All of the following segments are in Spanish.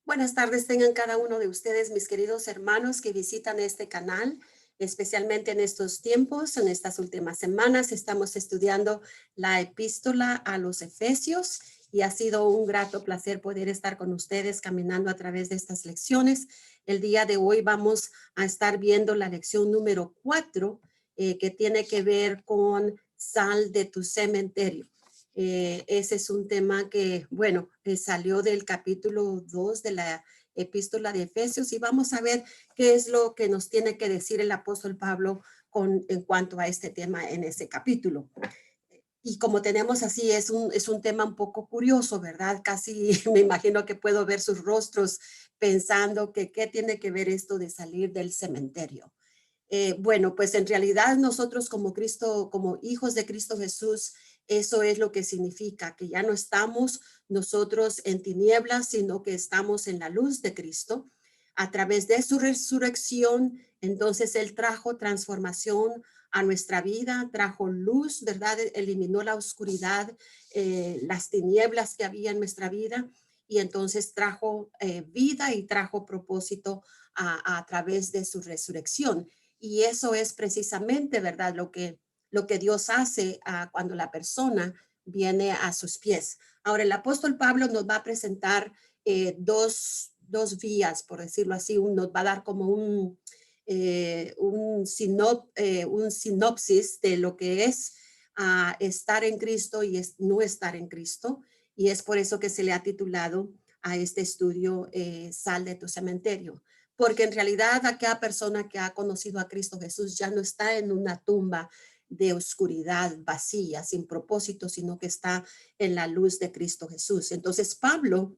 Buenas tardes tengan cada uno de ustedes, mis queridos hermanos que visitan este canal, especialmente en estos tiempos, en estas últimas semanas. Estamos estudiando la epístola a los Efesios y ha sido un grato placer poder estar con ustedes caminando a través de estas lecciones. El día de hoy vamos a estar viendo la lección número 4, que tiene que ver con sal de tu cementerio. Ese es un tema que, bueno, salió del capítulo 2 de la epístola de Efesios y vamos a ver qué es lo que nos tiene que decir el apóstol Pablo en cuanto a este tema en ese capítulo. Y como tenemos así, es un tema un poco curioso, ¿verdad? Casi me imagino que puedo ver sus rostros pensando que qué tiene que ver esto de salir del cementerio. Bueno, pues en realidad nosotros como Cristo, como hijos de Cristo Jesús, eso es lo que significa, que ya no estamos nosotros en tinieblas, sino que estamos en la luz de Cristo. A través de su resurrección, entonces Él trajo transformación a nuestra vida, trajo luz, ¿verdad? Eliminó la oscuridad, las tinieblas que había en nuestra vida y entonces trajo vida y trajo propósito a través de su resurrección. Y eso es precisamente, ¿verdad? Lo que Dios hace cuando la persona viene a sus pies. Ahora, el apóstol Pablo nos va a presentar dos vías, por decirlo así, nos va a dar como un sinopsis de lo que es estar en Cristo y no estar en Cristo. Y es por eso que se le ha titulado a este estudio Sal de tu cementerio, porque en realidad aquella persona que ha conocido a Cristo Jesús ya no está en una tumba de oscuridad vacía, sin propósito, sino que está en la luz de Cristo Jesús. Entonces Pablo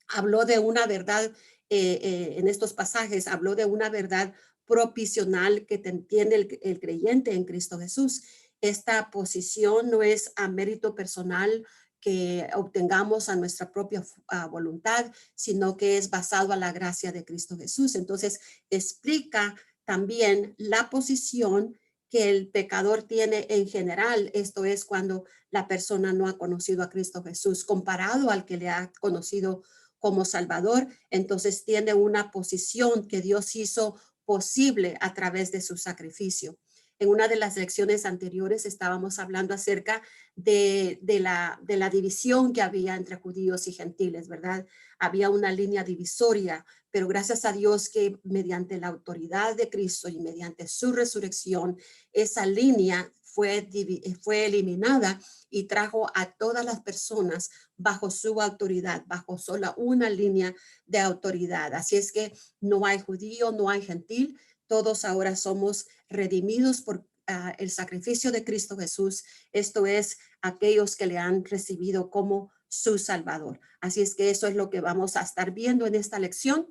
habló de una verdad, en estos pasajes, habló de una verdad propisional que tiene el creyente en Cristo Jesús. Esta posición no es a mérito personal que obtengamos a nuestra propia voluntad, sino que es basado a la gracia de Cristo Jesús. Entonces, explica también la posición que el pecador tiene en general, esto es cuando la persona no ha conocido a Cristo Jesús, comparado al que le ha conocido como Salvador, entonces tiene una posición que Dios hizo posible a través de su sacrificio. En una de las lecciones anteriores estábamos hablando acerca de la división que había entre judíos y gentiles, ¿verdad? Había una línea divisoria, pero gracias a Dios que mediante la autoridad de Cristo y mediante su resurrección, esa línea fue eliminada y trajo a todas las personas bajo su autoridad, bajo sola una línea de autoridad. Así es que no hay judío, no hay gentil, todos ahora somos redimidos por el sacrificio de Cristo Jesús. Esto es aquellos que le han recibido como su Salvador. Así es que eso es lo que vamos a estar viendo en esta lección.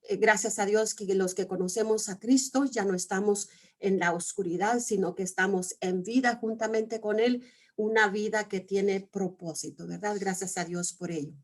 Gracias a Dios que los que conocemos a Cristo ya no estamos en la oscuridad, sino que estamos en vida juntamente con Él, una vida que tiene propósito, ¿verdad? Gracias a Dios por ello.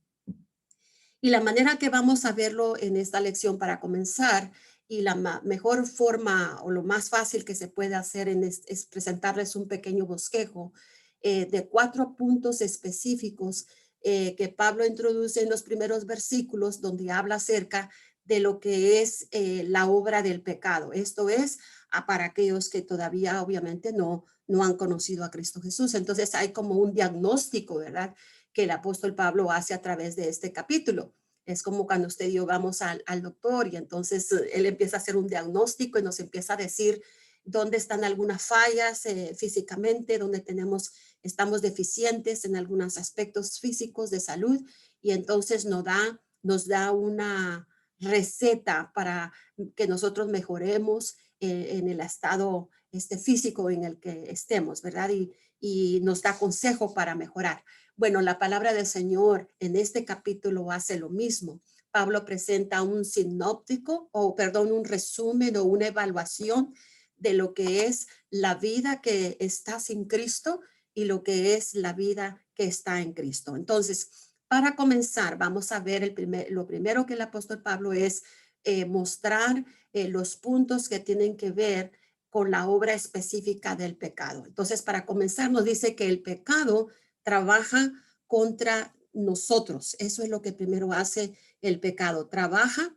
Y la manera que vamos a verlo en esta lección para comenzar y la mejor forma o lo más fácil que se puede hacer es presentarles un pequeño bosquejo de 4 puntos específicos que Pablo introduce en los primeros versículos donde habla acerca de lo que es la obra del pecado. Esto es para aquellos que todavía obviamente no han conocido a Cristo Jesús. Entonces hay como un diagnóstico, ¿verdad?, que el apóstol Pablo hace a través de este capítulo. Es como cuando usted y yo vamos al doctor y entonces él empieza a hacer un diagnóstico y nos empieza a decir dónde están algunas fallas físicamente, dónde estamos deficientes en algunos aspectos físicos de salud y entonces nos da una receta para que nosotros mejoremos en el estado físico en el que estemos, ¿verdad? Y nos da consejo para mejorar. Bueno, la palabra del Señor en este capítulo hace lo mismo. Pablo presenta un un resumen o una evaluación de lo que es la vida que está sin Cristo y lo que es la vida que está en Cristo. Entonces, para comenzar, vamos a ver lo primero que el apóstol Pablo es mostrar los puntos que tienen que ver con la obra específica del pecado. Entonces, para comenzar, nos dice que el pecado trabaja contra nosotros. Eso es lo que primero hace el pecado. Trabaja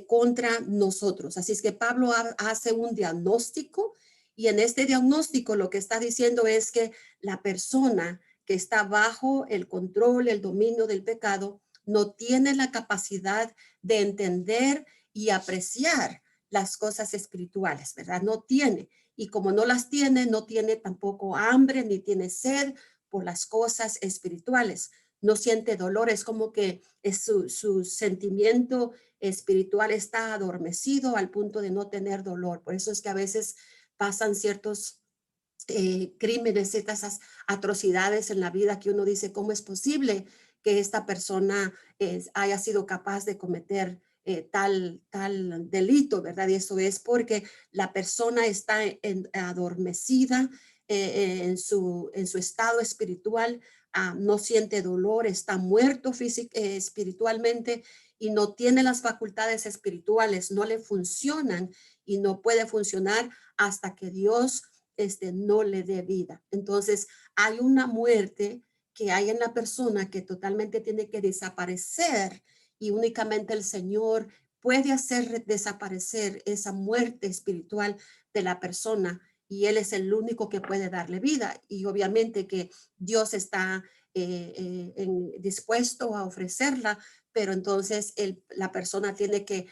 contra nosotros. Así es que Pablo hace un diagnóstico y en este diagnóstico lo que está diciendo es que la persona que está bajo el control, el dominio del pecado, no tiene la capacidad de entender y apreciar las cosas espirituales, ¿verdad? No tiene. Y como no las tiene, no tiene tampoco hambre ni tiene sed por las cosas espirituales. No siente dolor, es como que su sentimiento espiritual está adormecido al punto de no tener dolor. Por eso es que a veces pasan ciertos crímenes, ciertas atrocidades en la vida que uno dice, ¿cómo es posible que esta persona haya sido capaz de cometer tal delito, ¿verdad? Y eso es porque la persona está adormecida en su estado espiritual, no siente dolor, está muerto espiritualmente y no tiene las facultades espirituales, no le funcionan y no puede funcionar hasta que Dios no le dé vida. Entonces, hay una muerte que hay en la persona que totalmente tiene que desaparecer y únicamente el Señor puede hacer desaparecer esa muerte espiritual de la persona y Él es el único que puede darle vida. Y obviamente que Dios está dispuesto a ofrecerla, pero entonces la persona tiene que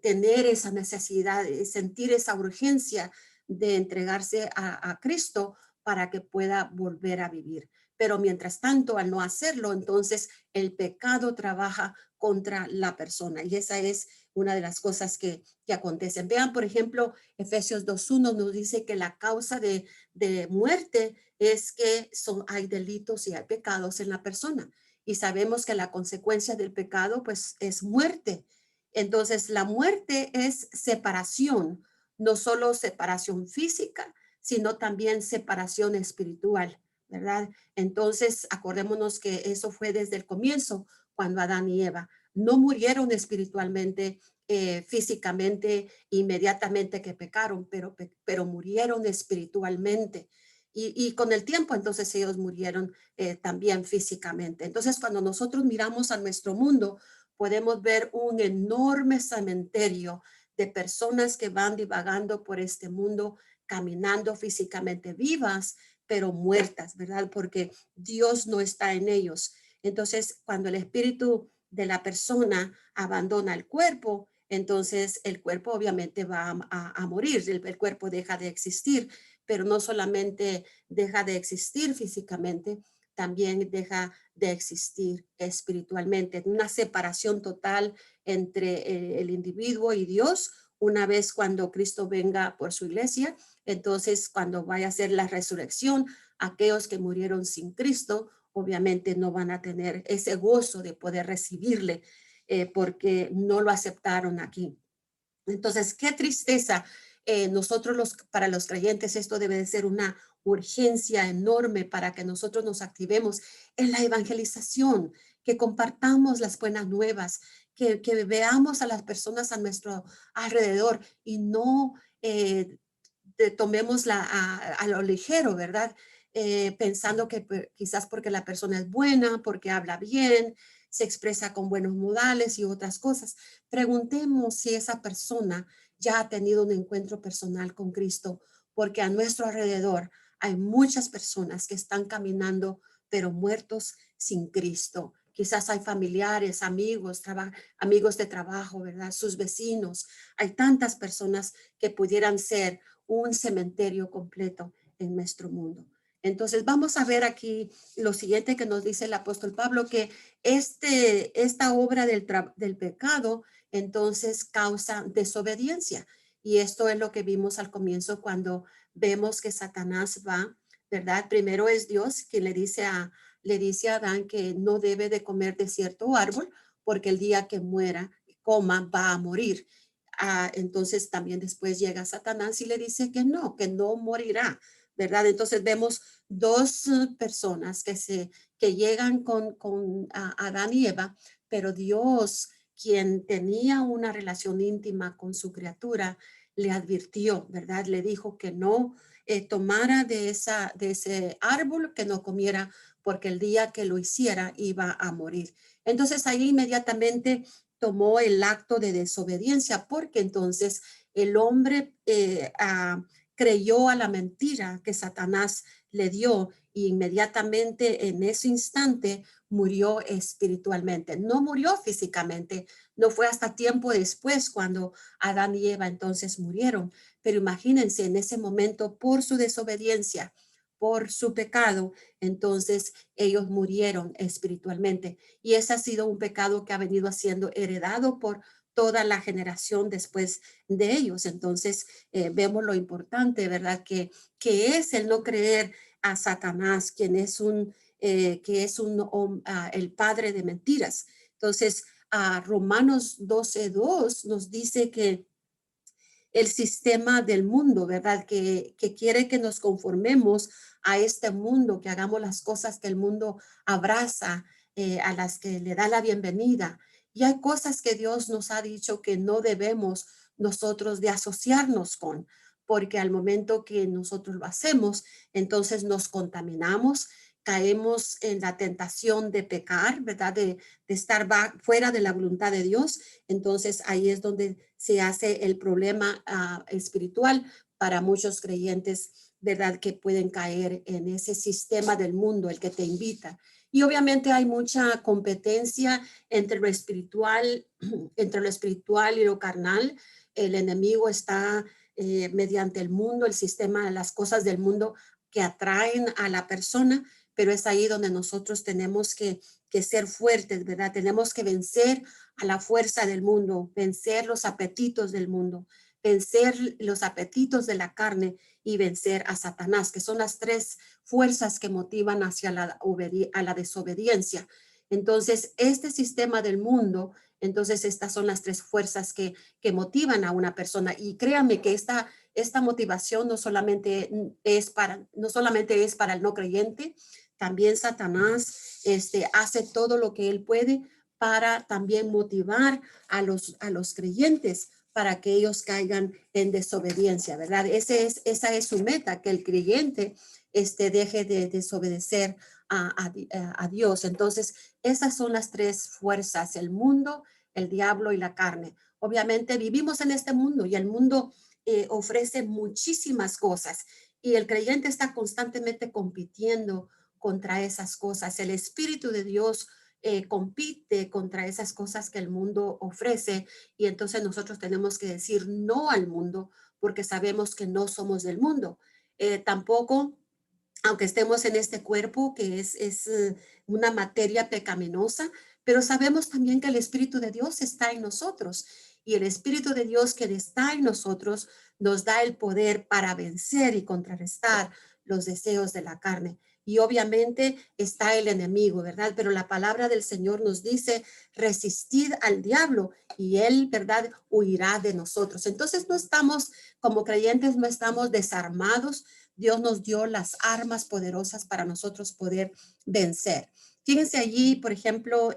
tener esa necesidad, sentir esa urgencia de entregarse a Cristo para que pueda volver a vivir. Pero mientras tanto, al no hacerlo, entonces el pecado trabaja contra la persona. Y esa es una de las cosas que acontecen. Vean, por ejemplo, Efesios 2:1 nos dice que la causa de muerte es que hay delitos y hay pecados en la persona. Y sabemos que la consecuencia del pecado, pues, es muerte. Entonces, la muerte es separación, no solo separación física, sino también separación espiritual, ¿verdad? Entonces, acordémonos que eso fue desde el comienzo, cuando Adán y Eva no murieron espiritualmente, físicamente, inmediatamente que pecaron, pero murieron espiritualmente. Y con el tiempo, entonces ellos murieron también físicamente. Entonces, cuando nosotros miramos a nuestro mundo, podemos ver un enorme cementerio de personas que van divagando por este mundo, caminando físicamente vivas, pero muertas, ¿verdad? Porque Dios no está en ellos. Entonces, cuando el espíritu de la persona abandona el cuerpo, entonces el cuerpo obviamente va a morir, el cuerpo deja de existir, pero no solamente deja de existir físicamente, también deja de existir espiritualmente, una separación total entre el individuo y Dios. Una vez cuando Cristo venga por su iglesia, entonces cuando vaya a ser la resurrección, aquellos que murieron sin Cristo, obviamente no van a tener ese gozo de poder recibirle porque no lo aceptaron aquí. Entonces, qué tristeza. Para los creyentes, esto debe de ser una urgencia enorme para que nosotros nos activemos en la evangelización, que compartamos las buenas nuevas, que veamos a las personas a nuestro alrededor y no tomemos a lo ligero, ¿verdad? Pensando que quizás porque la persona es buena, porque habla bien, se expresa con buenos modales y otras cosas. Preguntemos si esa persona ya ha tenido un encuentro personal con Cristo, porque a nuestro alrededor hay muchas personas que están caminando, pero muertos sin Cristo. Quizás hay familiares, amigos, amigos de trabajo, ¿verdad? Sus vecinos. Hay tantas personas que pudieran ser un cementerio completo en nuestro mundo. Entonces vamos a ver aquí lo siguiente que nos dice el apóstol Pablo, que esta obra del pecado entonces causa desobediencia. Y esto es lo que vimos al comienzo cuando vemos que Satanás va, ¿verdad? Primero es Dios quien le dice a Adán que no debe de comer de cierto árbol porque el día que muera, coma, va a morir. Entonces también después llega Satanás y le dice que no morirá, ¿verdad? Entonces vemos dos personas que llegan con Adán y Eva, pero Dios, quien tenía una relación íntima con su criatura, le advirtió, ¿verdad? Le dijo que no tomara de ese árbol, que no comiera, porque el día que lo hiciera iba a morir. Entonces ahí inmediatamente tomó el acto de desobediencia, porque entonces el hombre creyó a la mentira que Satanás le dio, y inmediatamente en ese instante murió espiritualmente. No murió físicamente, no fue hasta tiempo después cuando Adán y Eva entonces murieron. Pero imagínense, en ese momento, por su desobediencia, por su pecado, entonces ellos murieron espiritualmente. Y ese ha sido un pecado que ha venido siendo heredado por toda la generación después de ellos. Entonces vemos lo importante, ¿verdad? Que es el no creer a Satanás, quien es el padre de mentiras. Entonces, Romanos 12:2 nos dice que el sistema del mundo, ¿verdad? Que quiere que nos conformemos a este mundo, que hagamos las cosas que el mundo abraza, a las que le da la bienvenida. Y hay cosas que Dios nos ha dicho que no debemos nosotros de asociarnos con, porque al momento que nosotros lo hacemos, entonces nos contaminamos, caemos en la tentación de pecar, ¿verdad? De estar fuera de la voluntad de Dios. Entonces ahí es donde se hace el problema espiritual para muchos creyentes, ¿verdad? Que pueden caer en ese sistema del mundo, el que te invita. Y obviamente hay mucha competencia entre lo espiritual, entre lo espiritual y lo carnal. El enemigo está mediante el mundo, el sistema, las cosas del mundo que atraen a la persona, pero es ahí donde nosotros tenemos que ser fuertes, ¿verdad? Tenemos que vencer a la fuerza del mundo, vencer los apetitos del mundo, vencer los apetitos de la carne y vencer a Satanás, que son las tres fuerzas que motivan hacia a la desobediencia. Entonces, este sistema del mundo, entonces estas son las tres fuerzas que motivan a una persona. Y créanme que esta motivación no solamente es para el no creyente, también Satanás hace todo lo que él puede para también motivar a los creyentes para que ellos caigan en desobediencia, ¿verdad? Esa es su meta, que el creyente deje de desobedecer a Dios. Entonces, esas son las tres fuerzas: el mundo, el diablo y la carne. Obviamente vivimos en este mundo y el mundo ofrece muchísimas cosas y el creyente está constantemente compitiendo contra esas cosas. El Espíritu de Dios compite contra esas cosas que el mundo ofrece, y entonces nosotros tenemos que decir no al mundo porque sabemos que no somos del mundo. Tampoco, aunque estemos en este cuerpo que es una materia pecaminosa, pero sabemos también que el Espíritu de Dios está en nosotros, y el Espíritu de Dios que está en nosotros nos da el poder para vencer y contrarrestar los deseos de la carne. Y obviamente está el enemigo, ¿verdad? Pero la palabra del Señor nos dice: resistid al diablo y él, ¿verdad?, huirá de nosotros. Entonces no estamos, como creyentes, no estamos desarmados. Dios nos dio las armas poderosas para nosotros poder vencer. Fíjense allí, por ejemplo,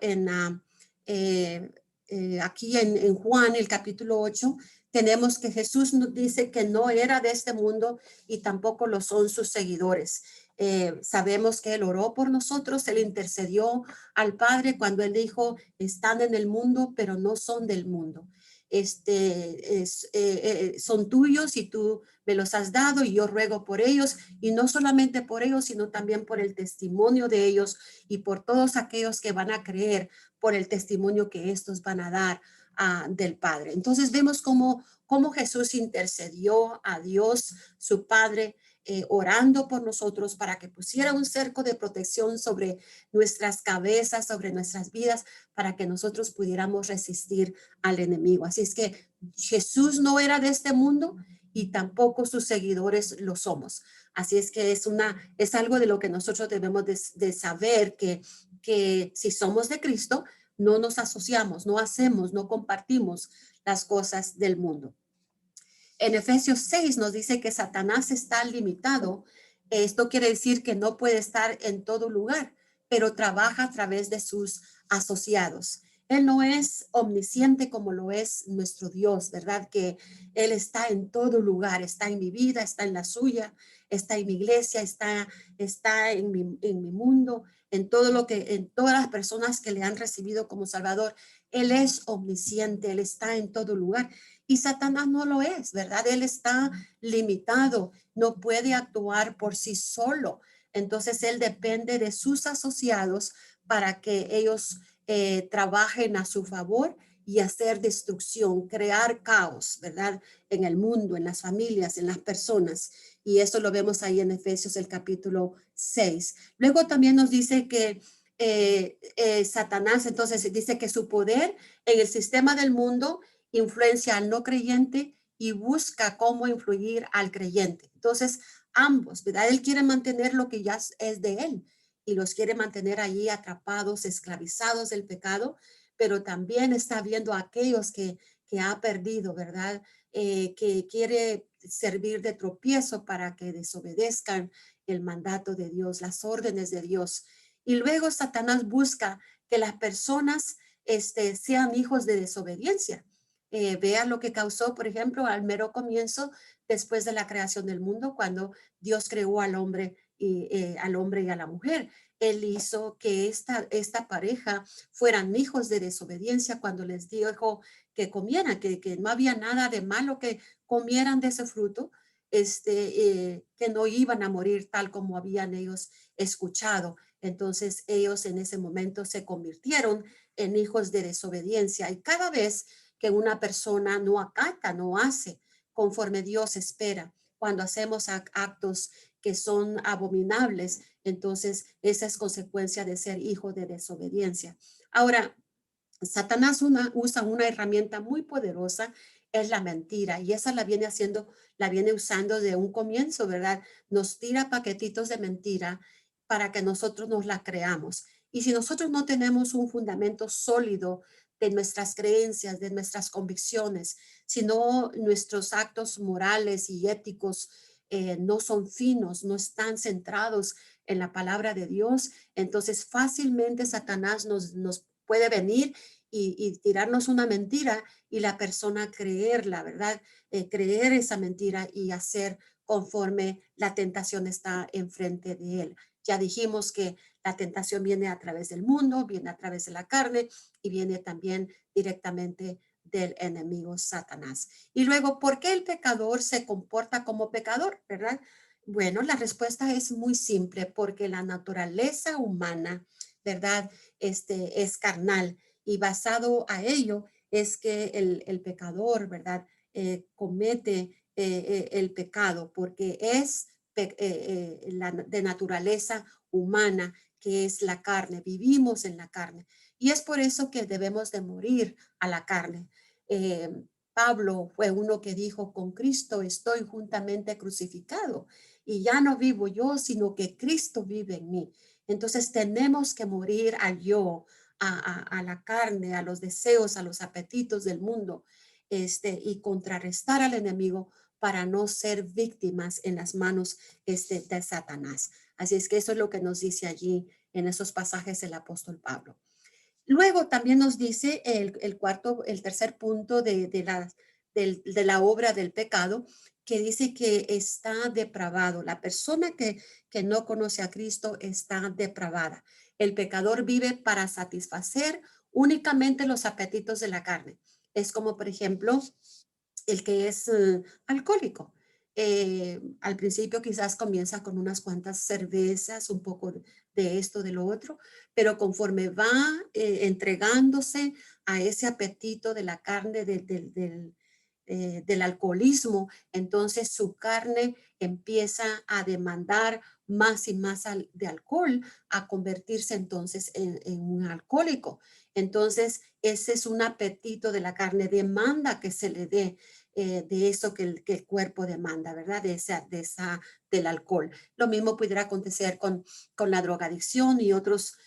aquí en Juan, el capítulo 8, tenemos que Jesús nos dice que no era de este mundo y tampoco lo son sus seguidores. Sabemos que él oró por nosotros, él intercedió al Padre cuando él dijo: están en el mundo, pero no son del mundo. Son tuyos y tú me los has dado, y yo ruego por ellos, y no solamente por ellos, sino también por el testimonio de ellos y por todos aquellos que van a creer por el testimonio que estos van a dar del Padre. Entonces vemos cómo Jesús intercedió a Dios, su Padre, orando por nosotros para que pusiera un cerco de protección sobre nuestras cabezas, sobre nuestras vidas, para que nosotros pudiéramos resistir al enemigo. Así es que Jesús no era de este mundo y tampoco sus seguidores lo somos. Así es que es algo de lo que nosotros debemos de saber, que si somos de Cristo, no nos asociamos, no hacemos, no compartimos las cosas del mundo. En Efesios 6 nos dice que Satanás está limitado. Esto quiere decir que no puede estar en todo lugar, pero trabaja a través de sus asociados. Él no es omnisciente como lo es nuestro Dios, ¿verdad? Que Él está en todo lugar, está en mi vida, está en la suya, está en mi iglesia, está en mi mundo, en todo lo que, en todas las personas que le han recibido como Salvador. Él es omnisciente, Él está en todo lugar. Y Satanás no lo es, ¿verdad? Él está limitado, no puede actuar por sí solo. Entonces él depende de sus asociados para que ellos trabajen a su favor y hacer destrucción, crear caos, ¿verdad? En el mundo, en las familias, en las personas. Y eso lo vemos ahí en Efesios el capítulo 6. Luego también nos dice que Satanás, entonces dice que su poder en el sistema del mundo influencia al no creyente y busca cómo influir al creyente. Entonces, ambos, ¿verdad? Él quiere mantener lo que ya es de él y los quiere mantener allí atrapados, esclavizados del pecado, pero también está viendo a aquellos que ha perdido, ¿verdad? Que quiere servir de tropiezo para que desobedezcan el mandato de Dios, las órdenes de Dios. Y luego Satanás busca que las personas sean hijos de desobediencia. Vean lo que causó, por ejemplo, al mero comienzo, después de la creación del mundo, cuando Dios creó al hombre y a la mujer. Él hizo que esta pareja fueran hijos de desobediencia cuando les dijo que comieran, que no había nada de malo que comieran de ese fruto, que no iban a morir tal como habían ellos escuchado. Entonces ellos en ese momento se convirtieron en hijos de desobediencia y cada vez que una persona no acata, no hace conforme Dios espera, cuando hacemos actos que son abominables, entonces esa es consecuencia de ser hijo de desobediencia. Ahora, Satanás usa una herramienta muy poderosa, es la mentira, y esa la viene usando de un comienzo, ¿verdad? Nos tira paquetitos de mentira para que nosotros nos la creamos. Y si nosotros no tenemos un fundamento sólido de nuestras creencias, de nuestras convicciones, sino nuestros actos morales y éticos no son finos, no están centrados en la palabra de Dios, entonces fácilmente Satanás nos puede venir y tirarnos una mentira y la persona creerla, ¿verdad? Creer esa mentira y hacer conforme la tentación está enfrente de él. Ya dijimos que la tentación viene a través del mundo, viene a través de la carne y viene también directamente del enemigo Satanás. Y luego, ¿por qué el pecador se comporta como pecador, verdad? Bueno, la respuesta es muy simple, porque la naturaleza humana, ¿verdad? Es carnal y basado a ello es que el pecador, ¿verdad? Comete el pecado porque es de naturaleza humana, que es la carne, vivimos en la carne. Y es por eso que debemos de morir a la carne. Eh, Pablo fue uno que dijo, con Cristo estoy juntamente crucificado y ya no vivo yo, sino que Cristo vive en mí. Entonces tenemos que morir al yo, a la carne, a los deseos, a los apetitos del mundo, y contrarrestar al enemigo para no ser víctimas en las manos de Satanás. Así es que eso es lo que nos dice allí en esos pasajes el apóstol Pablo. Luego también nos dice el tercer punto de la obra del pecado, que dice que está depravado. La persona que no conoce a Cristo está depravada. El pecador vive para satisfacer únicamente los apetitos de la carne. Es como, por ejemplo, el que es alcohólico. Al principio quizás comienza con unas cuantas cervezas, un poco de esto, de lo otro, pero conforme va entregándose a ese apetito de la carne, del alcoholismo, entonces su carne empieza a demandar más y más de alcohol, a convertirse entonces en un alcohólico. Entonces, ese es un apetito de la carne, demanda que se le dé de eso que el cuerpo demanda, ¿verdad? Del alcohol. Lo mismo pudiera acontecer con la drogadicción y otros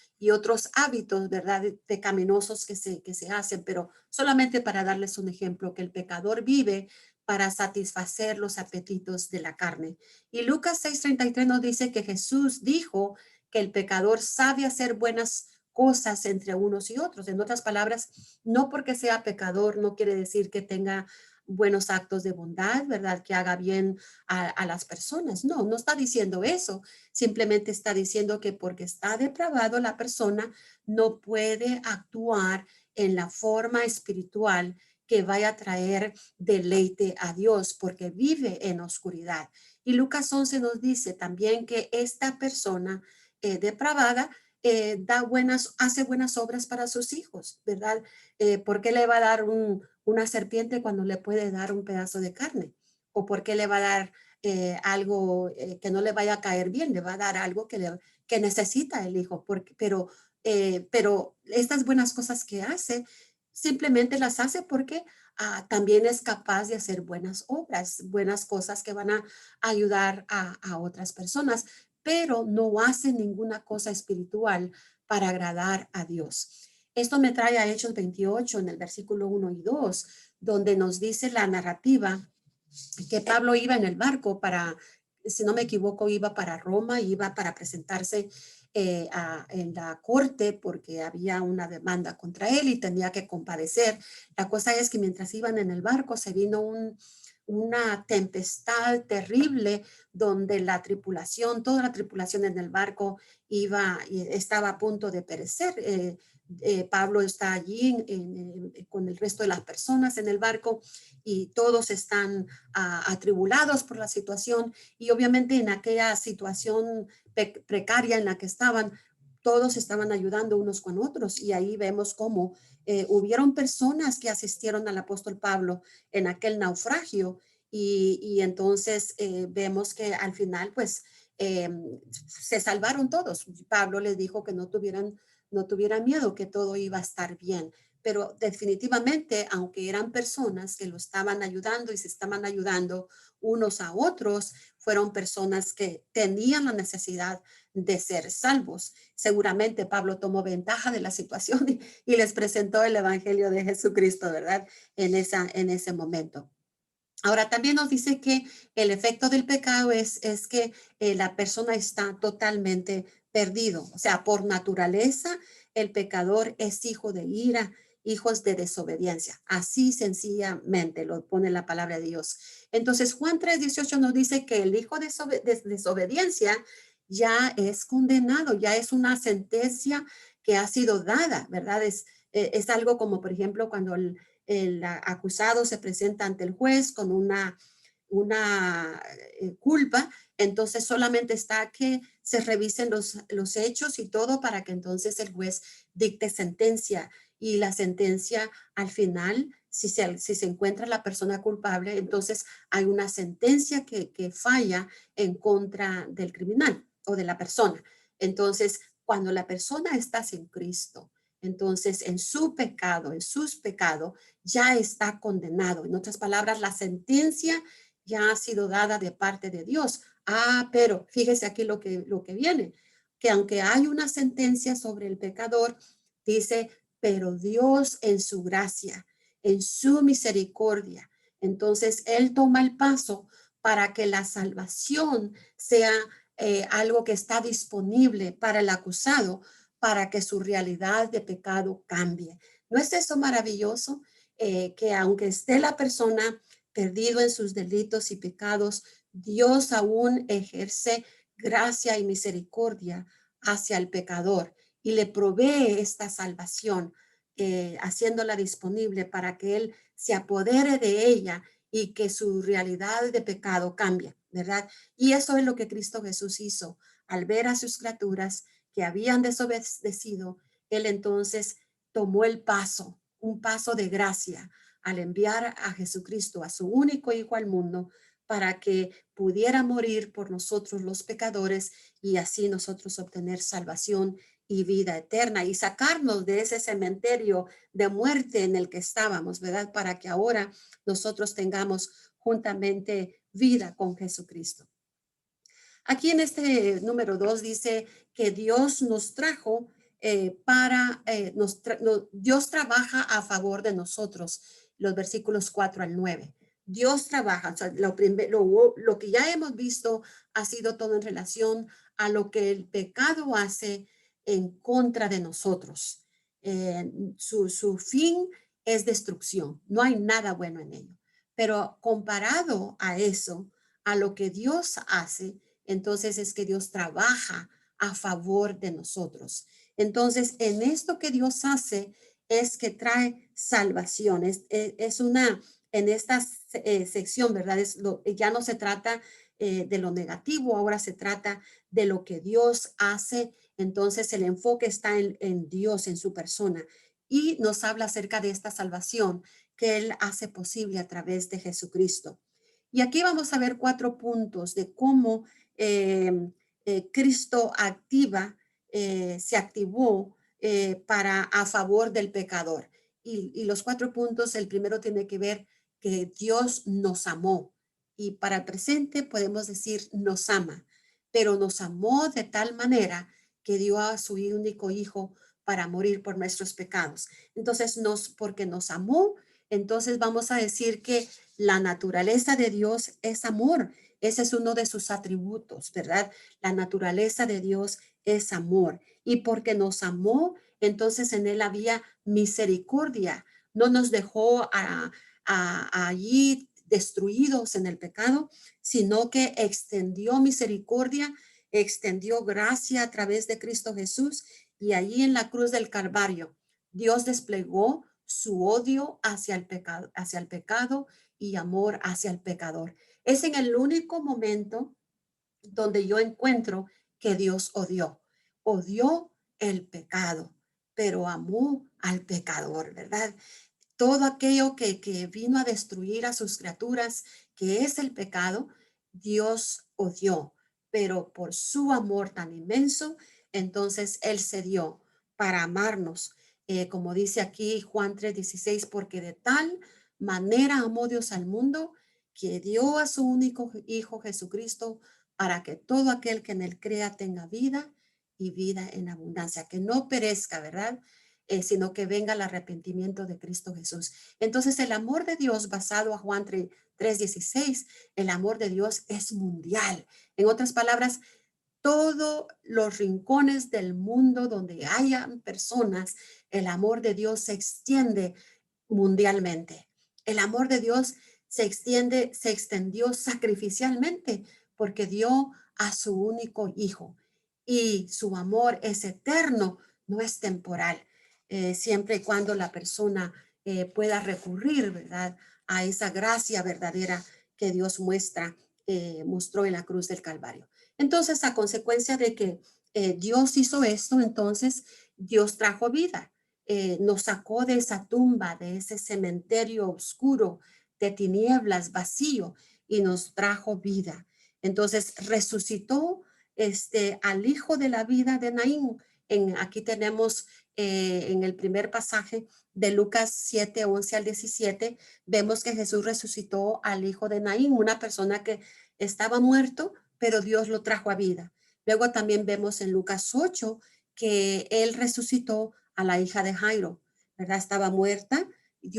hábitos, ¿verdad? Pecaminosos que se hacen, pero solamente para darles un ejemplo, que el pecador vive para satisfacer los apetitos de la carne. Y Lucas 6:33 nos dice que Jesús dijo que el pecador sabe hacer buenas cosas entre unos y otros. En otras palabras, no porque sea pecador no quiere decir que tenga buenos actos de bondad, ¿verdad? Que haga bien a las personas. No, no está diciendo eso. Simplemente está diciendo que porque está depravado la persona no puede actuar en la forma espiritual que vaya a traer deleite a Dios porque vive en oscuridad. Y Lucas 11 nos dice también que esta persona depravada hace buenas obras para sus hijos, ¿verdad? ¿Por qué le va a dar una serpiente cuando le puede dar un pedazo de carne? ¿O por qué le va a dar algo que no le vaya a caer bien? Le va a dar algo que necesita el hijo, pero estas buenas cosas que hace, simplemente las hace porque también es capaz de hacer buenas obras, buenas cosas que van a ayudar a otras personas, pero no hace ninguna cosa espiritual para agradar a Dios. Esto me trae a Hechos 28 en el versículo 1 y 2, donde nos dice la narrativa que Pablo iba en el barco para, si no me equivoco, iba para Roma, iba para presentarse en la corte porque había una demanda contra él y tenía que comparecer. La cosa es que mientras iban en el barco se vino una tempestad terrible donde la tripulación, toda la tripulación en el barco estaba a punto de perecer. Pablo está allí con el resto de las personas en el barco y todos están atribulados por la situación y obviamente en aquella situación precaria en la que estaban, todos estaban ayudando unos con otros y ahí vemos cómo hubieron personas que asistieron al apóstol Pablo en aquel naufragio y entonces vemos que al final pues eh, se salvaron todos. Pablo les dijo que no tuvieran miedo, que todo iba a estar bien, pero definitivamente, aunque eran personas que lo estaban ayudando y se estaban ayudando unos a otros, fueron personas que tenían la necesidad de ser salvos. Seguramente Pablo tomó ventaja de la situación y les presentó el evangelio de Jesucristo, ¿verdad? En ese momento. Ahora también nos dice que el efecto del pecado es que la persona está totalmente perdido. O sea, por naturaleza, el pecador es hijo de ira, hijos de desobediencia. Así sencillamente lo pone la palabra de Dios. Entonces, Juan 3:18 nos dice que el hijo de desobediencia ya es condenado, ya es una sentencia que ha sido dada, ¿verdad? Es algo como, por ejemplo, cuando el acusado se presenta ante el juez con una culpa, entonces solamente está que se revisen los hechos y todo para que entonces el juez dicte sentencia y la sentencia al final, si se encuentra la persona culpable, entonces hay una sentencia que falla en contra del criminal o de la persona. Entonces, cuando la persona está sin Cristo, entonces en su pecado, en sus pecados, ya está condenado. En otras palabras, la sentencia ya ha sido dada de parte de Dios. Pero fíjese aquí lo que viene, que aunque hay una sentencia sobre el pecador, dice, pero Dios en su gracia, en su misericordia, entonces Él toma el paso para que la salvación sea algo que está disponible para el acusado, para que su realidad de pecado cambie. ¿No es eso maravilloso? Que aunque esté la persona perdido en sus delitos y pecados, Dios aún ejerce gracia y misericordia hacia el pecador y le provee esta salvación, haciéndola disponible para que él se apodere de ella y que su realidad de pecado cambie, ¿verdad? Y eso es lo que Cristo Jesús hizo al ver a sus criaturas que habían desobedecido. Él entonces tomó el paso, un paso de gracia al enviar a Jesucristo, a su único hijo al mundo, para que pudiera morir por nosotros los pecadores y así nosotros obtener salvación y vida eterna y sacarnos de ese cementerio de muerte en el que estábamos, ¿verdad? Para que ahora nosotros tengamos juntamente vida con Jesucristo. Aquí en este número 2 dice que Dios nos trajo Dios trabaja a favor de nosotros, los versículos 4 al 9. Dios trabaja, o sea, lo que ya hemos visto ha sido todo en relación a lo que el pecado hace en contra de nosotros. Su fin es destrucción. No hay nada bueno en ello. Pero comparado a eso, a lo que Dios hace, entonces es que Dios trabaja a favor de nosotros. Entonces, en esto que Dios hace es que trae salvación. Es una, en esta sección, ¿verdad? Ya no se trata de lo negativo, ahora se trata de lo que Dios hace. Entonces, el enfoque está en Dios, en su persona. Y nos habla acerca de esta salvación que Él hace posible a través de Jesucristo. Y aquí vamos a ver 4 puntos de cómo Cristo se activó para a favor del pecador. Y los 4 puntos, el primero tiene que ver que Dios nos amó. Y para el presente podemos decir nos ama, pero nos amó de tal manera que dio a su único hijo para morir por nuestros pecados. Entonces, porque nos amó, entonces vamos a decir que la naturaleza de Dios es amor. Ese es uno de sus atributos, ¿verdad? La naturaleza de Dios es amor. Y porque nos amó, entonces en él había misericordia. No nos dejó allí destruidos en el pecado, sino que extendió misericordia, extendió gracia a través de Cristo Jesús. Y allí en la cruz del Calvario, Dios desplegó su odio hacia el pecado y amor hacia el pecador. Es en el único momento donde yo encuentro que Dios odió el pecado, pero amó al pecador, ¿verdad? Todo aquello que vino a destruir a sus criaturas, que es el pecado, Dios odió, pero por su amor tan inmenso, entonces Él se dio para amarnos. Como dice aquí Juan 3:16, porque de tal manera amó Dios al mundo que dio a su único Hijo Jesucristo para que todo aquel que en él crea tenga vida y vida en abundancia, que no perezca, ¿verdad? Sino que venga el arrepentimiento de Cristo Jesús. Entonces, el amor de Dios, basado a Juan 3:16, el amor de Dios es mundial. En otras palabras, todos los rincones del mundo donde hayan personas, el amor de Dios se extiende mundialmente. El amor de Dios se extendió sacrificialmente porque dio a su único hijo y su amor es eterno, no es temporal, siempre y cuando la persona pueda recurrir, ¿verdad? A esa gracia verdadera que Dios mostró en la cruz del Calvario. Entonces, a consecuencia de que Dios hizo esto, entonces Dios trajo vida, nos sacó de esa tumba, de ese cementerio oscuro, de tinieblas, vacío, y nos trajo vida. Entonces resucitó al hijo de la vida de Naín. Aquí tenemos en el primer pasaje de Lucas 7:11 al 17, vemos que Jesús resucitó al hijo de Naín, una persona que estaba muerto, pero Dios lo trajo a vida. Luego también vemos en Lucas 8 que él resucitó a la hija de Jairo, ¿verdad? Estaba muerta y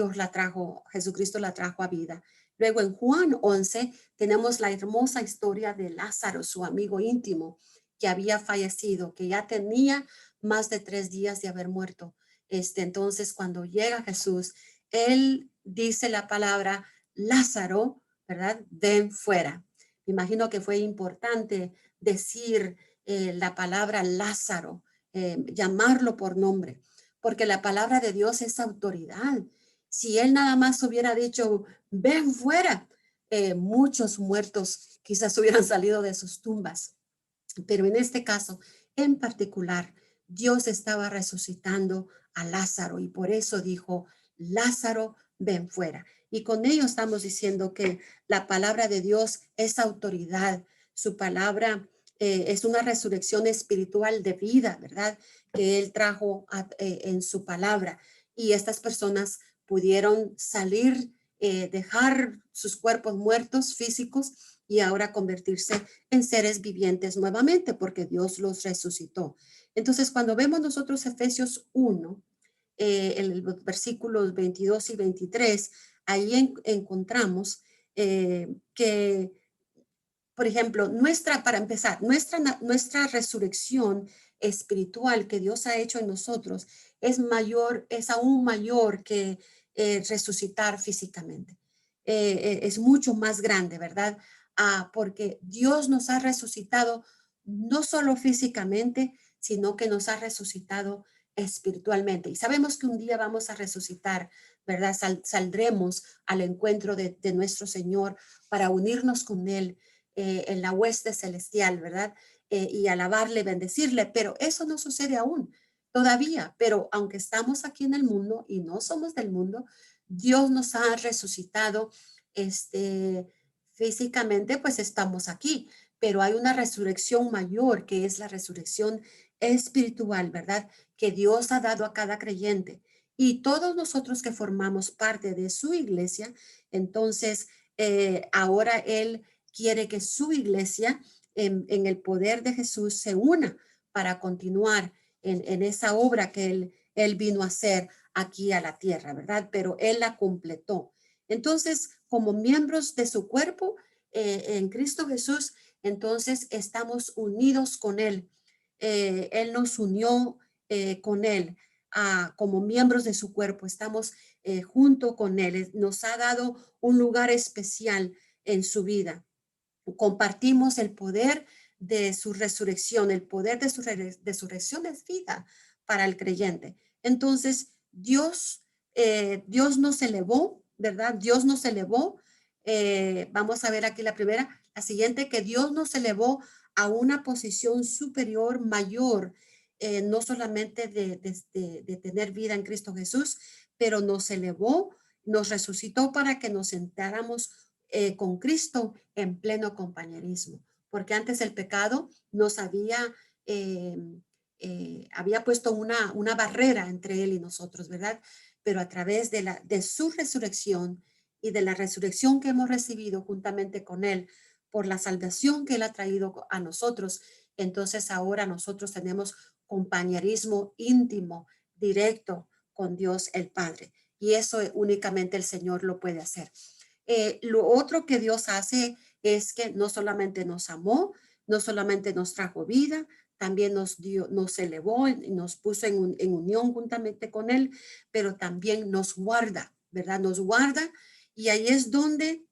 Jesucristo la trajo a vida. Luego en Juan 11 tenemos la hermosa historia de Lázaro, su amigo íntimo, que había fallecido, que ya tenía más de 3 días de haber muerto. Entonces, cuando llega Jesús, él dice la palabra Lázaro, ¿verdad? Ven fuera. Me imagino que fue importante decir la palabra Lázaro, llamarlo por nombre, porque la palabra de Dios es autoridad. Si él nada más hubiera dicho, ven fuera, muchos muertos quizás hubieran salido de sus tumbas. Pero en este caso, en particular, Dios estaba resucitando a Lázaro y por eso dijo, Lázaro, ven fuera. Y con ello estamos diciendo que la palabra de Dios es autoridad. Su palabra es una resurrección espiritual de vida, ¿verdad? Que Él trajo en su palabra. Y estas personas pudieron salir, dejar sus cuerpos muertos físicos y ahora convertirse en seres vivientes nuevamente porque Dios los resucitó. Entonces, cuando vemos nosotros Efesios 1, en los versículos 22 y 23, ahí encontramos que, por ejemplo, para empezar, nuestra resurrección espiritual que Dios ha hecho en nosotros es mayor, es aún mayor que resucitar físicamente. Es mucho más grande, ¿verdad? Porque Dios nos ha resucitado no solo físicamente, sino que nos ha resucitado espiritualmente. Y sabemos que un día vamos a resucitar, ¿verdad? Saldremos al encuentro de nuestro Señor para unirnos con Él en la hueste celestial, ¿verdad? Y alabarle, bendecirle, pero eso no sucede aún todavía, pero aunque estamos aquí en el mundo y no somos del mundo, Dios nos ha resucitado este, físicamente, pues estamos aquí, pero hay una resurrección mayor que es la resurrección espiritual, ¿verdad? Que Dios ha dado a cada creyente. Y todos nosotros que formamos parte de su iglesia, entonces ahora Él quiere que su iglesia en el poder de Jesús se una para continuar en esa obra que él vino a hacer aquí a la tierra, ¿verdad? Pero Él la completó. Entonces, como miembros de su cuerpo en Cristo Jesús, entonces estamos unidos con Él. Él nos unió con Él como miembros de su cuerpo. Estamos junto con Él. Nos ha dado un lugar especial en su vida. Compartimos el poder de su resurrección. El poder de su resurrección es vida para el creyente. Entonces, Dios nos elevó, ¿verdad? Dios nos elevó. Vamos a ver aquí la primera, la siguiente, que Dios nos elevó a una posición superior, mayor, no solamente de tener vida en Cristo Jesús, pero nos elevó, nos resucitó para que nos sentáramos con Cristo en pleno compañerismo, porque antes el pecado nos eh, había puesto una barrera entre Él y nosotros, ¿verdad? Pero a través de su resurrección y de la resurrección que hemos recibido juntamente con Él, por la salvación que Él ha traído a nosotros, entonces ahora nosotros tenemos compañerismo íntimo, directo con Dios el Padre. Y eso únicamente el Señor lo puede hacer. Lo otro que Dios hace es que no solamente nos amó, no solamente nos trajo vida, también nos elevó y nos puso en unión juntamente con Él, pero también nos guarda, ¿verdad? Nos guarda y ahí es donde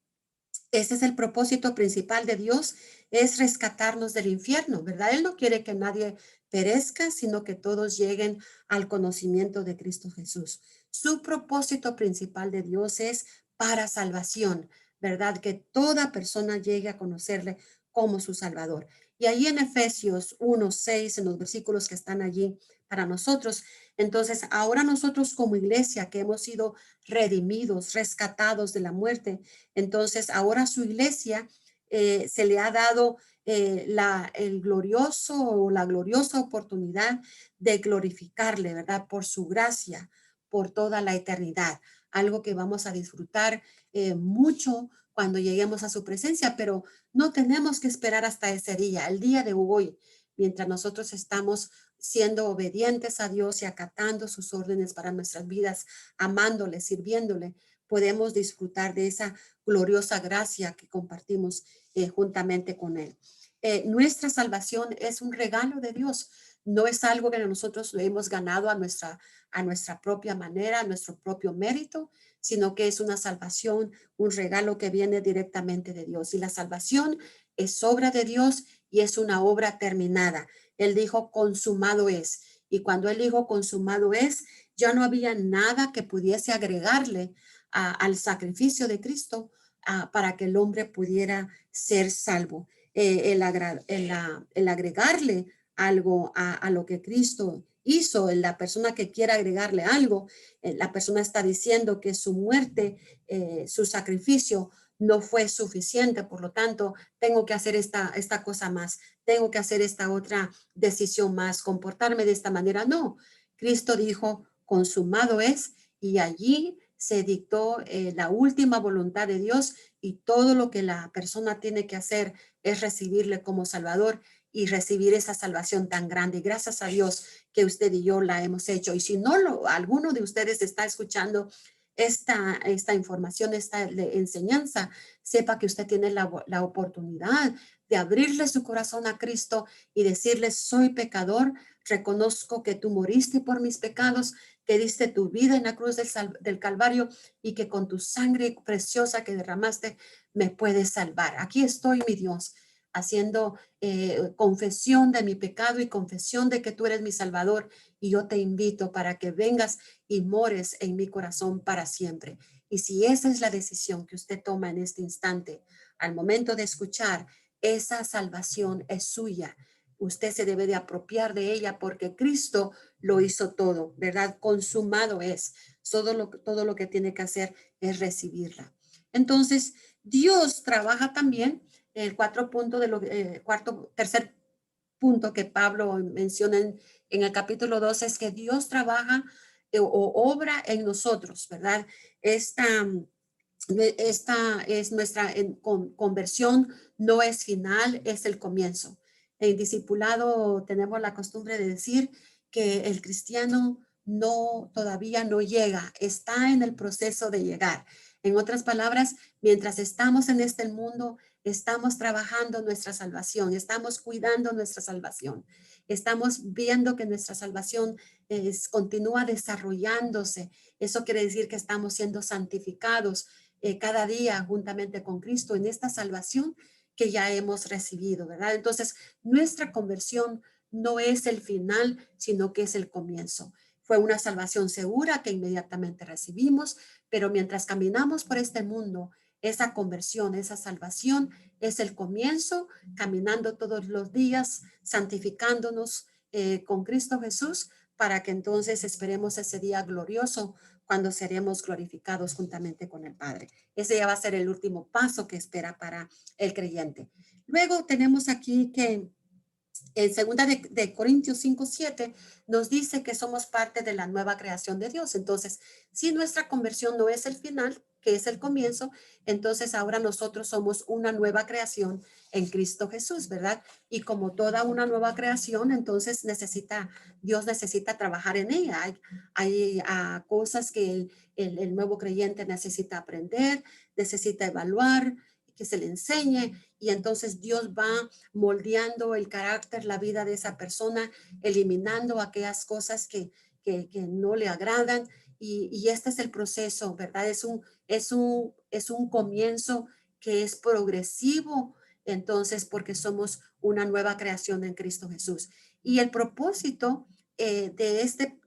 ese es el propósito principal de Dios, es rescatarnos del infierno, ¿verdad? Él no quiere que nadie perezca, sino que todos lleguen al conocimiento de Cristo Jesús. Su propósito principal de Dios es para salvación, ¿verdad? Que toda persona llegue a conocerle como su Salvador. Y ahí en Efesios 1:6, en los versículos que están allí para nosotros, entonces ahora nosotros como iglesia que hemos sido redimidos, rescatados de la muerte, entonces, ahora su iglesia se le ha dado el glorioso o la gloriosa oportunidad de glorificarle, ¿verdad? Por su gracia, por toda la eternidad. Algo que vamos a disfrutar mucho cuando lleguemos a su presencia, pero no tenemos que esperar hasta ese día, el día de hoy, mientras nosotros estamos siendo obedientes a Dios y acatando sus órdenes para nuestras vidas, amándole, sirviéndole, podemos disfrutar de esa gloriosa gracia que compartimos juntamente con Él. Nuestra salvación es un regalo de Dios, no es algo que nosotros lo hemos ganado a nuestra propia manera, a nuestro propio mérito, sino que es una salvación, un regalo que viene directamente de Dios. Y la salvación es obra de Dios y es una obra terminada. Él dijo, consumado es. Y cuando Él dijo, consumado es, ya no había nada que pudiese agregarle al sacrificio de Cristo para que el hombre pudiera ser salvo. El agregarle algo a lo que Cristo hizo, la persona que quiera agregarle algo, la persona está diciendo que su muerte, su sacrificio no fue suficiente, por lo tanto, tengo que hacer esta cosa más, tengo que hacer esta otra decisión más, comportarme de esta manera. No, Cristo dijo, consumado es, y allí se dictó la última voluntad de Dios y todo lo que la persona tiene que hacer es recibirle como Salvador y recibir esa salvación tan grande. Y gracias a Dios que usted y yo la hemos hecho. Y si no, alguno de ustedes está escuchando esta información, esta enseñanza, sepa que usted tiene la oportunidad de abrirle su corazón a Cristo y decirle, soy pecador, reconozco que tú moriste por mis pecados, que diste tu vida en la cruz del Calvario y que con tu sangre preciosa que derramaste me puedes salvar. Aquí estoy, mi Dios, haciendo confesión de mi pecado y confesión de que tú eres mi Salvador, y yo te invito para que vengas y mores en mi corazón para siempre. Y si esa es la decisión que usted toma en este instante, al momento de escuchar, esa salvación es suya. Usted se debe de apropiar de ella porque Cristo lo hizo todo, ¿verdad? Consumado es. Todo lo que tiene que hacer es recibirla. Entonces, Dios trabaja también el tercer punto que Pablo menciona en el capítulo 2 es que Dios trabaja o obra en nosotros, ¿verdad? Esta, esta es nuestra conversión, no es final, es el comienzo. En discipulado tenemos la costumbre de decir que el cristiano todavía no llega, está en el proceso de llegar. En otras palabras, mientras estamos en este mundo, estamos trabajando nuestra salvación, estamos cuidando nuestra salvación, estamos viendo que nuestra salvación continúa desarrollándose. Eso quiere decir que estamos siendo santificados cada día juntamente con Cristo en esta salvación que ya hemos recibido, ¿verdad? Entonces, nuestra conversión no es el final, sino que es el comienzo. Fue una salvación segura que inmediatamente recibimos, pero mientras caminamos por este mundo, esa conversión, esa salvación es el comienzo, caminando todos los días, santificándonos con Cristo Jesús, para que entonces esperemos ese día glorioso cuando seremos glorificados juntamente con el Padre. Ese ya va a ser el último paso que espera para el creyente. Luego tenemos aquí que en segunda de Corintios 5:7 nos dice que somos parte de la nueva creación de Dios. Entonces, si nuestra conversión no es el final, que es el comienzo, entonces ahora nosotros somos una nueva creación en Cristo Jesús, ¿verdad? Y como toda una nueva creación, entonces Dios necesita trabajar en ella. Hay cosas que el nuevo creyente necesita aprender, necesita evaluar, que se le enseñe, y entonces Dios va moldeando el carácter, la vida de esa persona, eliminando aquellas cosas que no le agradan. Y este es el proceso, ¿verdad? Es un comienzo que es progresivo, entonces, porque somos una nueva creación en Cristo Jesús. Y el propósito de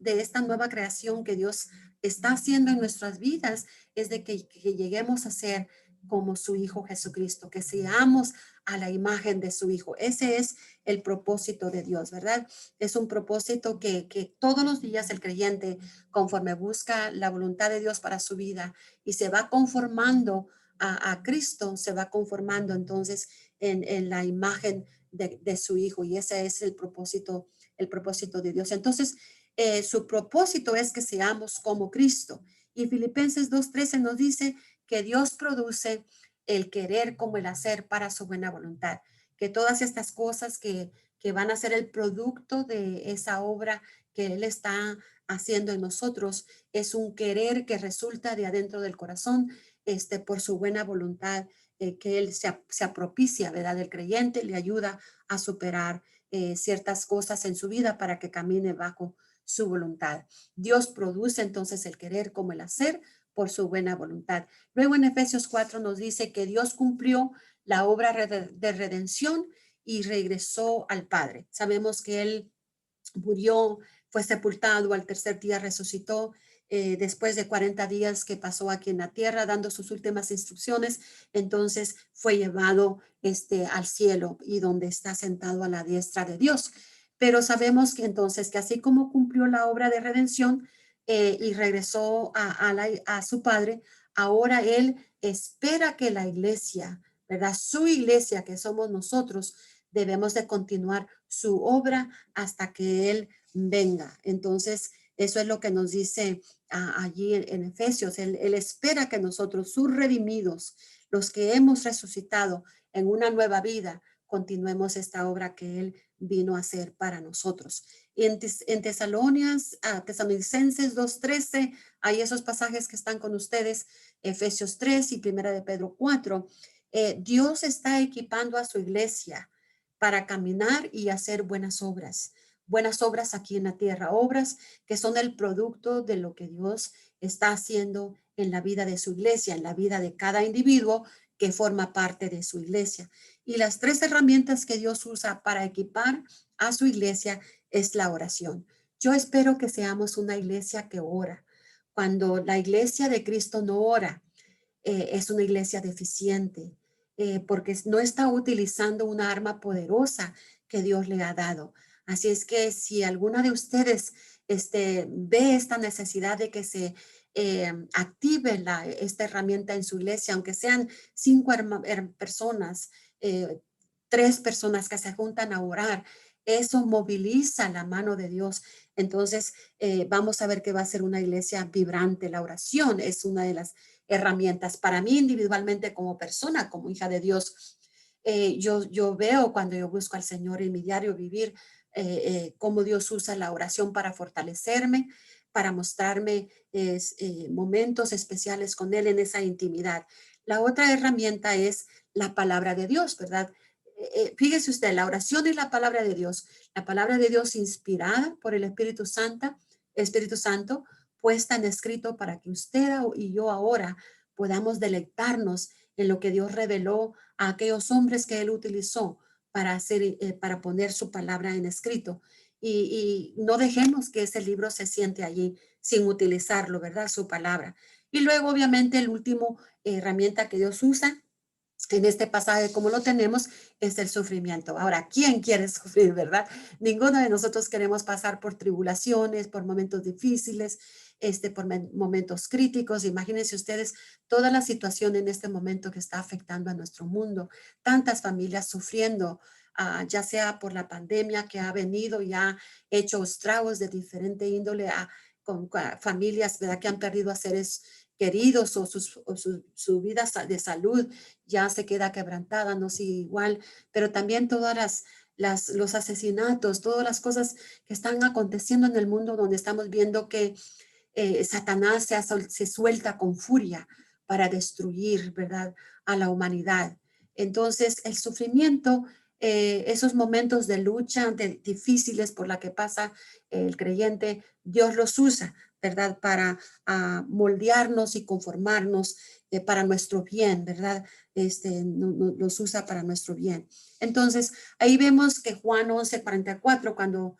esta nueva creación que Dios está haciendo en nuestras vidas es de que lleguemos a ser como su Hijo Jesucristo, que seamos a la imagen de su Hijo. Ese es el propósito de Dios, ¿verdad? Es un propósito que todos los días el creyente, conforme busca la voluntad de Dios para su vida y se va conformando a Cristo, se va conformando entonces en la imagen de su Hijo, y ese es el propósito de Dios. Entonces, su propósito es que seamos como Cristo. Y Filipenses 2:13 nos dice que Dios produce el querer como el hacer para su buena voluntad, que todas estas cosas que van a ser el producto de esa obra que Él está haciendo en nosotros, es un querer que resulta de adentro del corazón, por su buena voluntad, que Él se apropicia, ¿verdad? Del creyente, le ayuda a superar ciertas cosas en su vida para que camine bajo su voluntad. Dios produce entonces el querer como el hacer por su buena voluntad. Luego en Efesios 4 nos dice que Dios cumplió la obra de redención y regresó al Padre. Sabemos que Él murió, fue sepultado, al tercer día resucitó, después de 40 días que pasó aquí en la tierra dando sus últimas instrucciones, entonces fue llevado al cielo y donde está sentado a la diestra de Dios. Pero sabemos que entonces que así como cumplió la obra de redención y regresó a su Padre, ahora Él espera que la iglesia, ¿verdad? Su iglesia, que somos nosotros, debemos de continuar su obra hasta que Él venga. Entonces, eso es lo que nos dice allí en Efesios. Él espera que nosotros, sus redimidos, los que hemos resucitado en una nueva vida, continuemos esta obra que Él vino a hacer para nosotros. En Tesalonicenses 2:13, hay esos pasajes que están con ustedes, Efesios 3 y Primera de Pedro 4, Dios está equipando a su iglesia para caminar y hacer buenas obras aquí en la tierra, obras que son el producto de lo que Dios está haciendo en la vida de su iglesia, en la vida de cada individuo que forma parte de su iglesia. Y las tres herramientas que Dios usa para equipar a su iglesia es la oración. Yo espero que seamos una iglesia que ora. Cuando la iglesia de Cristo no ora, es una iglesia deficiente, porque no está utilizando una arma poderosa que Dios le ha dado. Así es que si alguna de ustedes ve esta necesidad de que se active esta herramienta en su iglesia, aunque sean 5 personas, eh, 3 personas que se juntan a orar, eso moviliza la mano de Dios. Entonces, vamos a ver que va a ser una iglesia vibrante. La oración es una de las herramientas para mí individualmente como persona, como hija de Dios. Yo veo cuando yo busco al Señor en mi diario vivir, cómo Dios usa la oración para fortalecerme, para mostrarme momentos especiales con Él en esa intimidad. La otra herramienta es la palabra de Dios, ¿verdad? Fíjese usted, la oración es la palabra de Dios inspirada por el Espíritu Santo, puesta en escrito para que usted y yo ahora podamos deleitarnos en lo que Dios reveló a aquellos hombres que Él utilizó para poner su palabra en escrito. Y no dejemos que ese libro se siente allí sin utilizarlo, ¿verdad? Su palabra. Y luego, obviamente, el último herramienta que Dios usa en este pasaje, como lo tenemos, es el sufrimiento. Ahora, ¿quién quiere sufrir, verdad? Ninguno de nosotros queremos pasar por tribulaciones, por momentos difíciles, por momentos críticos. Imagínense ustedes toda la situación en este momento que está afectando a nuestro mundo. Tantas familias sufriendo, ya sea por la pandemia que ha venido y ha hecho estragos de diferente índole con familias, ¿verdad?, que han perdido a seres queridos su vida de salud ya se queda quebrantada, no sigue igual, pero también todas los asesinatos, todas las cosas que están aconteciendo en el mundo donde estamos viendo que Satanás se suelta con furia para destruir, ¿verdad?, a la humanidad. Entonces, el sufrimiento, esos momentos de lucha difíciles por la que pasa el creyente, Dios los usa, ¿verdad?, para moldearnos y conformarnos para nuestro bien, ¿verdad? Los usa para nuestro bien. Entonces, ahí vemos que Juan 11:44, cuando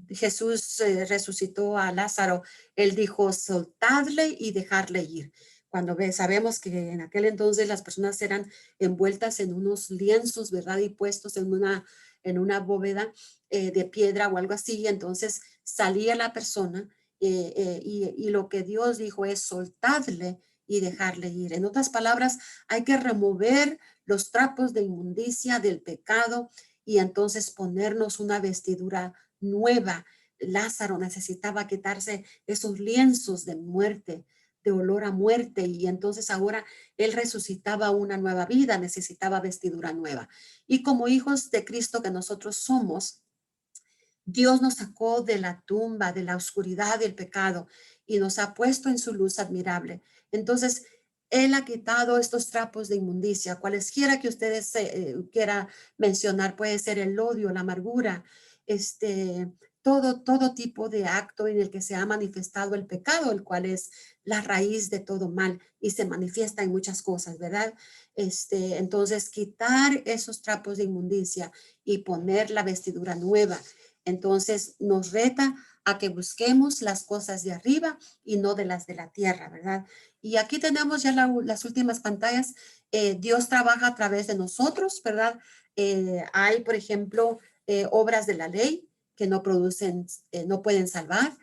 Jesús resucitó a Lázaro, él dijo, soltadle y dejarle ir. Cuando sabemos que en aquel entonces las personas eran envueltas en unos lienzos, ¿verdad? Y puestos en una bóveda de piedra o algo así, entonces salía la persona y lo que Dios dijo es soltadle y dejarle ir. En otras palabras, hay que remover los trapos de inmundicia del pecado y entonces ponernos una vestidura nueva. Lázaro necesitaba quitarse esos lienzos de muerte, de olor a muerte, y entonces ahora él resucitaba una nueva vida, necesitaba vestidura nueva. Y como hijos de Cristo que nosotros somos, Dios nos sacó de la tumba, de la oscuridad del pecado y nos ha puesto en su luz admirable. Entonces, Él ha quitado estos trapos de inmundicia, cualesquiera que ustedes quiera mencionar, puede ser el odio, la amargura, todo tipo de acto en el que se ha manifestado el pecado, el cual es la raíz de todo mal y se manifiesta en muchas cosas, ¿verdad? Entonces, quitar esos trapos de inmundicia y poner la vestidura nueva. Entonces nos reta a que busquemos las cosas de arriba y no de las de la tierra, ¿verdad? Y aquí tenemos ya las últimas pantallas. Dios trabaja a través de nosotros, ¿verdad? Hay, por ejemplo, obras de la ley que no producen, no pueden salvar.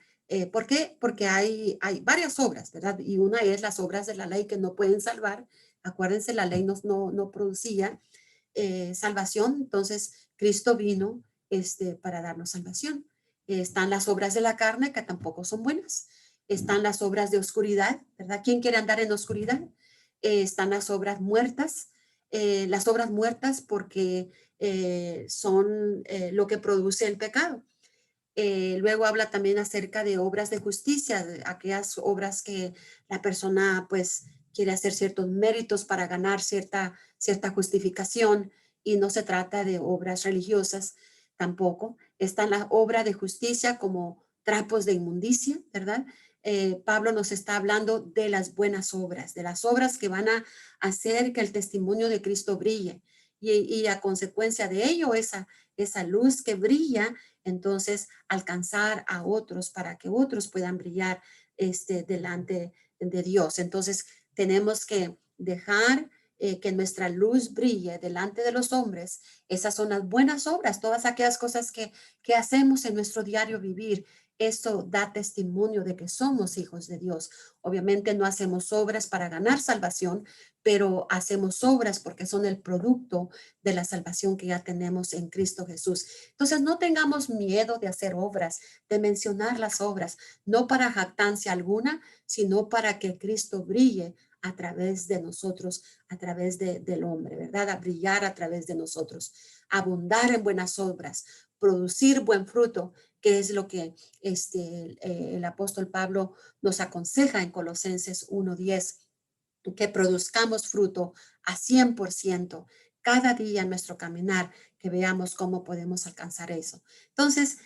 ¿Por qué? Porque hay varias obras, ¿verdad? Y una es las obras de la ley que no pueden salvar. Acuérdense, la ley no producía salvación, entonces Cristo vino para darnos salvación. Están las obras de la carne que tampoco son buenas. Están las obras de oscuridad, ¿verdad? ¿Quién quiere andar en oscuridad? Están las obras muertas porque son lo que produce el pecado. Luego habla también acerca de obras de justicia, de aquellas obras que la persona pues quiere hacer ciertos méritos para ganar cierta justificación, y no se trata de obras religiosas tampoco. Está en la obra de justicia como trapos de inmundicia, ¿verdad? Pablo nos está hablando de las buenas obras, de las obras que van a hacer que el testimonio de Cristo brille. Y a consecuencia de ello, esa luz que brilla, entonces alcanzar a otros para que otros puedan brillar delante de Dios. Entonces tenemos que dejar que nuestra luz brille delante de los hombres. Esas son las buenas obras, todas aquellas cosas que hacemos en nuestro diario vivir. Esto da testimonio de que somos hijos de Dios. Obviamente no hacemos obras para ganar salvación, pero hacemos obras porque son el producto de la salvación que ya tenemos en Cristo Jesús. Entonces no tengamos miedo de hacer obras, de mencionar las obras, no para jactancia alguna, sino para que Cristo brille a través de nosotros, a través del hombre, ¿verdad? A brillar a través de nosotros, abundar en buenas obras, producir buen fruto, que es lo que el apóstol Pablo nos aconseja en Colosenses 1:10, que produzcamos fruto a 100% cada día en nuestro caminar, que veamos cómo podemos alcanzar eso. Entonces,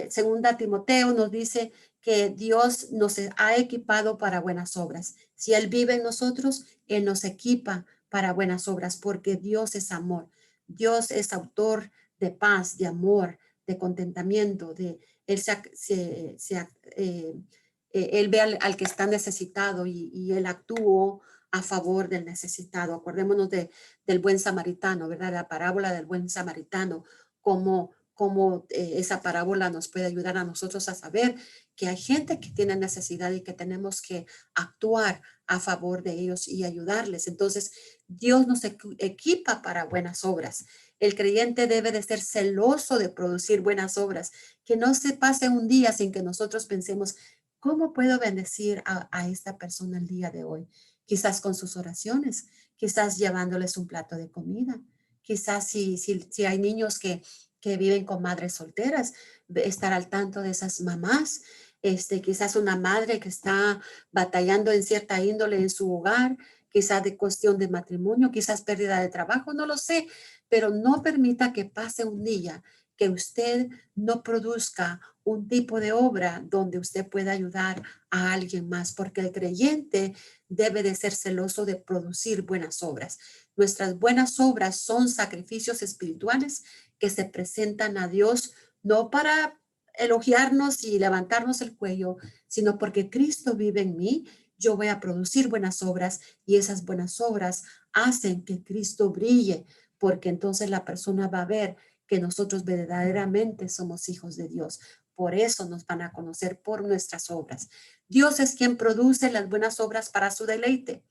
segunda Timoteo nos dice que Dios nos ha equipado para buenas obras. Si Él vive en nosotros, Él nos equipa para buenas obras, porque Dios es amor. Dios es autor de paz, de amor, de contentamiento, Él, él ve al que está necesitado, y Él actuó a favor del necesitado. Acordémonos del buen samaritano, ¿verdad? La parábola del buen samaritano, cómo esa parábola nos puede ayudar a nosotros a saber que hay gente que tiene necesidad y que tenemos que actuar a favor de ellos y ayudarles. Entonces, Dios nos equipa para buenas obras. El creyente debe de ser celoso de producir buenas obras, que no se pase un día sin que nosotros pensemos, ¿cómo puedo bendecir a esta persona el día de hoy? Quizás con sus oraciones, quizás llevándoles un plato de comida, quizás si hay niños que viven con madres solteras, estar al tanto de esas mamás, quizás una madre que está batallando en cierta índole en su hogar, quizás de cuestión de matrimonio, quizás pérdida de trabajo, no lo sé, pero no permita que pase un día que usted no produzca un tipo de obra donde usted pueda ayudar a alguien más, porque el creyente debe de ser celoso de producir buenas obras. Nuestras buenas obras son sacrificios espirituales que se presentan a Dios no para elogiarnos y levantarnos el cuello, sino porque Cristo vive en mí. Yo voy a producir buenas obras, y esas buenas obras hacen que Cristo brille, porque entonces la persona va a ver que nosotros verdaderamente somos hijos de Dios. Por eso nos van a conocer por nuestras obras. Dios es quien produce las buenas obras para su deleite.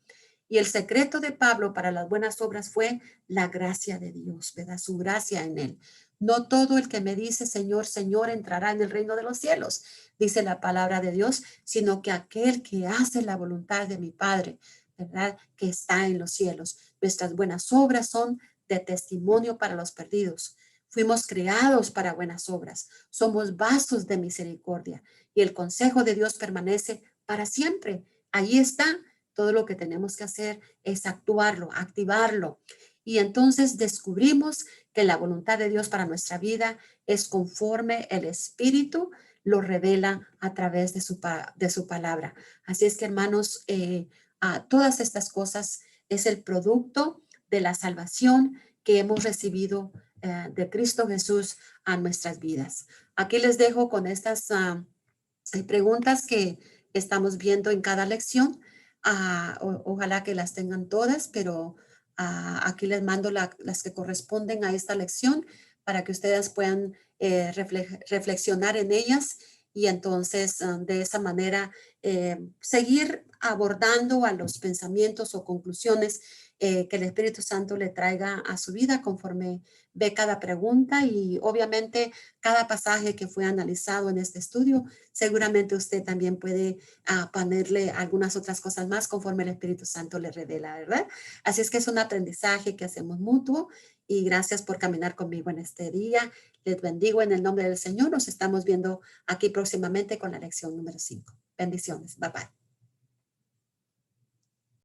Y el secreto de Pablo para las buenas obras fue la gracia de Dios, ¿verdad? Su gracia en él. No todo el que me dice Señor, Señor entrará en el reino de los cielos, dice la palabra de Dios, sino que aquel que hace la voluntad de mi Padre, ¿verdad? Que está en los cielos. Nuestras buenas obras son de testimonio para los perdidos. Fuimos creados para buenas obras. Somos vasos de misericordia, y el consejo de Dios permanece para siempre. Allí está. Todo lo que tenemos que hacer es actuarlo, activarlo. Y entonces descubrimos que la voluntad de Dios para nuestra vida es conforme el Espíritu lo revela a través de su palabra. Así es que, hermanos, todas estas cosas es el producto de la salvación que hemos recibido de Cristo Jesús a nuestras vidas. Aquí les dejo con estas preguntas que estamos viendo en cada lección. Ojalá que las tengan todas, pero aquí les mando las que corresponden a esta lección para que ustedes puedan reflexionar en ellas, y entonces de esa manera seguir abordando a los pensamientos o conclusiones que el Espíritu Santo le traiga a su vida conforme ve cada pregunta, y obviamente cada pasaje que fue analizado en este estudio. Seguramente usted también puede ponerle algunas otras cosas más conforme el Espíritu Santo le revela, ¿verdad? Así es que es un aprendizaje que hacemos mutuo, y gracias por caminar conmigo en este día. Les bendigo en el nombre del Señor. Nos estamos viendo aquí próximamente con la lección número 5. Bendiciones. Bye bye.